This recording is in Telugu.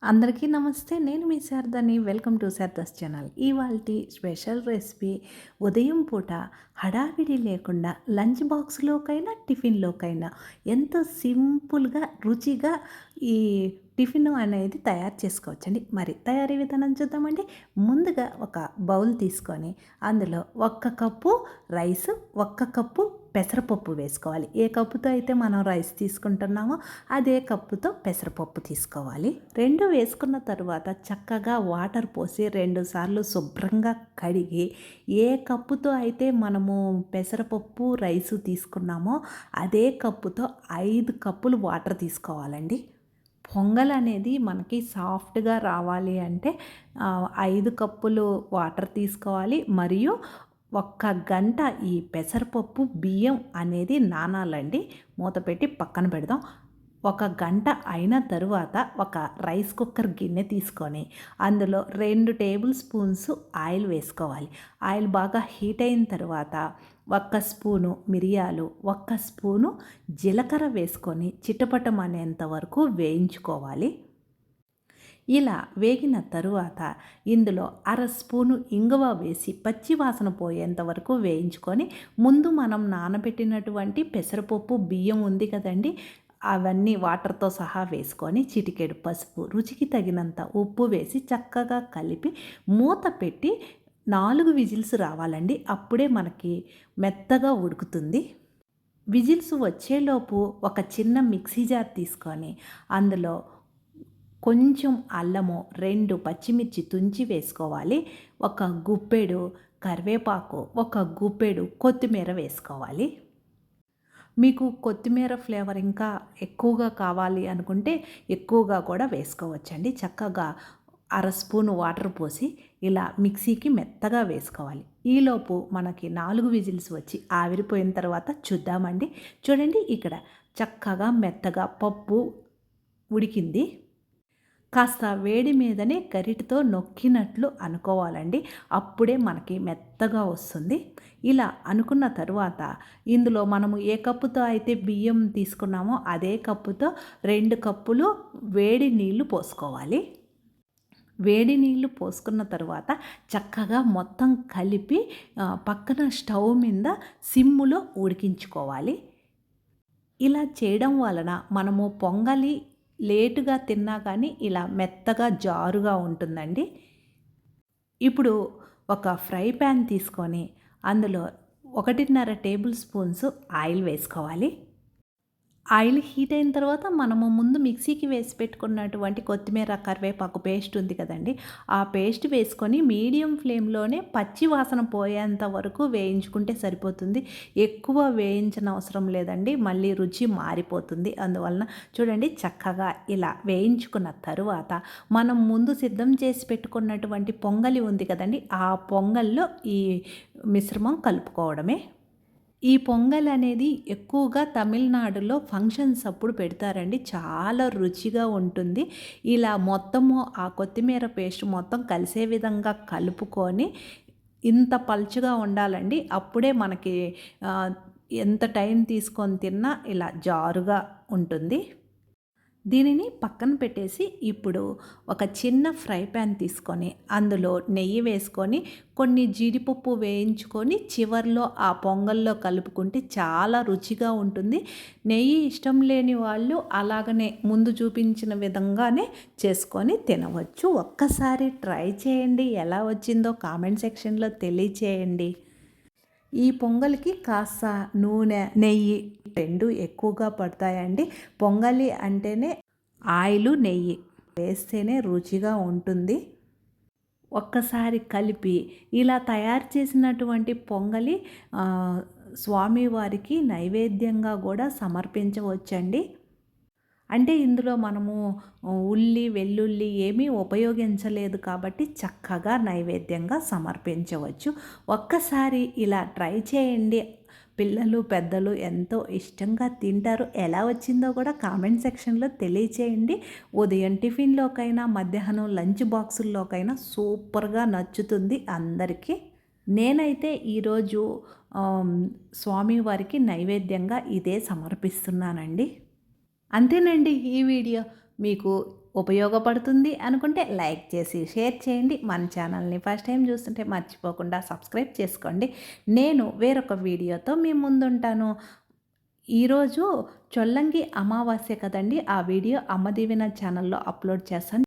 అందరికీ నమస్తే. నేను మీ శారదాని. Welcome to Sharada's channel. ఇవాల్టి స్పెషల్ రెసిపీ ఉదయం పూట హడావిడి లేకుండా లంచ్ బాక్స్‌లోకైనా, టిఫిన్‌లోకైనా ఎంతో సింపుల్‌గా, రుచిగా ఈ టిఫిన్ అనేది తయారు చేసుకోవచ్చండి. మరి తయారీ విధానం చూద్దామండి. ముందుగా ఒక బౌల్ తీసుకొని అందులో 1 కప్పు రైస్, 1 కప్పు పెసరపప్పు వేసుకోవాలి. ఏ కప్పుతో అయితే మనం రైస్ తీసుకుంటున్నామో అదే కప్పుతో పెసరపప్పు తీసుకోవాలి. 2 వేసుకున్న తరువాత చక్కగా వాటర్ పోసి 2 సార్లు శుభ్రంగా కడిగి, ఏ కప్పుతో అయితే మనము పెసరపప్పు, రైసు తీసుకున్నామో అదే కప్పుతో 5 కప్పులు వాటర్ తీసుకోవాలండి. పొంగల్ అనేది మనకి సాఫ్ట్‌గా రావాలి అంటే 5 కప్పులు వాటర్ తీసుకోవాలి. మరియు 1 గంట ఈ పెసరపప్పు, బియ్యం అనేది నానాలండి. మూత పెట్టి పక్కన పెడదాం. 1 గంట అయిన తరువాత ఒక రైస్ కుక్కర్ గిన్నె తీసుకొని అందులో 2 టేబుల్ స్పూన్స్ ఆయిల్ వేసుకోవాలి. ఆయిల్ బాగా హీట్ అయిన తర్వాత 1 స్పూను మిరియాలు, 1 స్పూను జీలకర్ర వేసుకొని చిటపటమనేంత వరకు వేయించుకోవాలి. ఇలా వేగిన తరువాత ఇందులో 1/2 స్పూను ఇంగువ వేసి పచ్చి వాసన పోయేంత వరకు వేయించుకొని, ముందు మనం నానబెట్టినటువంటి పెసరపప్పు, బియ్యం ఉంది కదండీ! అవన్నీ వాటర్‌తో సహా వేసుకొని చిటికెడు పసుపు, రుచికి తగినంత ఉప్పు వేసి చక్కగా కలిపి మూత పెట్టి 4 విజిల్స్ రావాలండి. అప్పుడే మనకి మెత్తగా ఉడుకుతుంది. విజిల్స్ వచ్చేలోపు ఒక చిన్న మిక్సీ జార్ తీసుకొని అందులో కొంచెం అల్లము, 2 పచ్చిమిర్చి తుంచి వేసుకోవాలి. ఒక గుప్పెడు కరివేపాకు, ఒక గుప్పెడు కొత్తిమీర వేసుకోవాలి. మీకు కొత్తిమీర ఫ్లేవర్ ఇంకా ఎక్కువగా కావాలి అనుకుంటే ఎక్కువగా కూడా వేసుకోవచ్చండి. చక్కగా 1/2 స్పూను వాటర్ పోసి ఇలా మిక్సీకి మెత్తగా వేసుకోవాలి. ఈలోపు మనకి 4 విజిల్స్ వచ్చి ఆవిరిపోయిన తర్వాత చూద్దామండి. చూడండి, ఇక్కడ చక్కగా మెత్తగా పప్పు ఉడికింది. కాస్త వేడి మీదనే గరిటెతో నొక్కినట్లు అనుకోవాలండి. అప్పుడే మనకి మెత్తగా వస్తుంది. ఇలా అనుకున్న తరువాత ఇందులో మనము ఏ కప్పుతో అయితే బియ్యం తీసుకున్నామో అదే కప్పుతో 2 కప్పులు వేడి నీళ్లు పోసుకోవాలి. వేడి నీళ్లు పోసుకున్న తరువాత చక్కగా మొత్తం కలిపి పక్కన స్టవ్ మీద సిమ్ములో ఉడికించుకోవాలి. ఇలా చేయడం వలన మనము పొంగలి లేటుగా తిన్నా కానీ ఇలా మెత్తగా జారుగా ఉంటుందండి. ఇప్పుడు ఒక ఫ్రై ప్యాన్ తీసుకొని అందులో 1.5 టేబుల్ స్పూన్స్ ఆయిల్ వేసుకోవాలి. ఆయిల్ హీట్ అయిన తర్వాత మనము ముందు మిక్సీకి వేసి పెట్టుకున్నటువంటి కొత్తిమీర, కరివేపాకు పేస్ట్ ఉంది కదండీ! ఆ పేస్ట్ వేసుకొని మీడియం ఫ్లేమ్‌లోనే పచ్చి వాసన పోయేంత వరకు వేయించుకుంటే సరిపోతుంది. ఎక్కువ వేయించనవసరం లేదండి. మళ్ళీ రుచి మారిపోతుంది. అందువలన చూడండి, చక్కగా ఇలా వేయించుకున్న తరువాత మనం ముందు సిద్ధం చేసి పెట్టుకున్నటువంటి పొంగలి ఉంది కదండీ! ఆ పొంగల్లో ఈ మిశ్రమం కలుపుకోవడమే. ఈ పొంగల్ అనేది ఎక్కువగా తమిళనాడులో ఫంక్షన్స్ అప్పుడు పెడతారండి. చాలా రుచిగా ఉంటుంది. ఇలా మొత్తము ఆ కొత్తిమీర పేస్ట్ మొత్తం కలిసే విధంగా కలుపుకొని ఇంత పల్చగా ఉండాలండి. అప్పుడే మనకి ఎంత టైం తీసుకొని తిన్నా ఇలా జారుగా ఉంటుంది. దీనిని పక్కన పెట్టేసి ఇప్పుడు ఒక చిన్న ఫ్రై ప్యాన్ తీసుకొని అందులో నెయ్యి వేసుకొని కొన్ని జీడిపప్పు వేయించుకొని చివర్లో ఆ పొంగల్లో కలుపుకుంటే చాలా రుచిగా ఉంటుంది. నెయ్యి ఇష్టం లేని వాళ్ళు అలాగనే ముందు చూపించిన విధంగానే చేసుకొని తినవచ్చు. ఒక్కసారి ట్రై చేయండి. ఎలా వచ్చిందో కామెంట్ సెక్షన్లో తెలియచేయండి. ఈ పొంగల్‌కి కాస్త నూనె, నెయ్యి 2 ఎక్కువగా పడతాయండి. పొంగలి అంటేనే ఆయిలు, నెయ్యి వేస్తేనే రుచిగా ఉంటుంది. ఒక్కసారి కలిపి ఇలా తయారు చేసినటువంటి పొంగలి స్వామివారికి నైవేద్యంగా కూడా సమర్పించవచ్చండి. అంటే ఇందులో మనము ఉల్లి, వెల్లుల్లి ఏమీ ఉపయోగించలేదు కాబట్టి చక్కగా నైవేద్యంగా సమర్పించవచ్చు. ఒక్కసారి ఇలా ట్రై చేయండి. పిల్లలు, పెద్దలు ఎంతో ఇష్టంగా తింటారు. ఎలా వచ్చిందో కూడా కామెంట్ సెక్షన్లో తెలియచేయండి. ఉదయం టిఫిన్‌లోకైనా, మధ్యాహ్నం లంచ్ బాక్సుల్లోకైనా సూపర్‌గా నచ్చుతుంది అందరికీ. నేనైతే ఈరోజు స్వామివారికి నైవేద్యంగా ఇదే సమర్పిస్తున్నానండి. అంతేనండి ఈ వీడియో. మీకు ఉపయోగపడుతుంది అనుకుంటే లైక్ చేసి షేర్ చేయండి. మన ఛానల్ని ఫస్ట్ టైం చూస్తుంటే మర్చిపోకుండా సబ్స్క్రైబ్ చేసుకోండి. నేను వేరొక వీడియోతో మీ ముందుంటాను. ఈరోజు చొల్లంగి అమావాస్య కదండి. ఆ వీడియో అమ్మ దీవెన ఛానల్లో అప్లోడ్ చేస్తాను.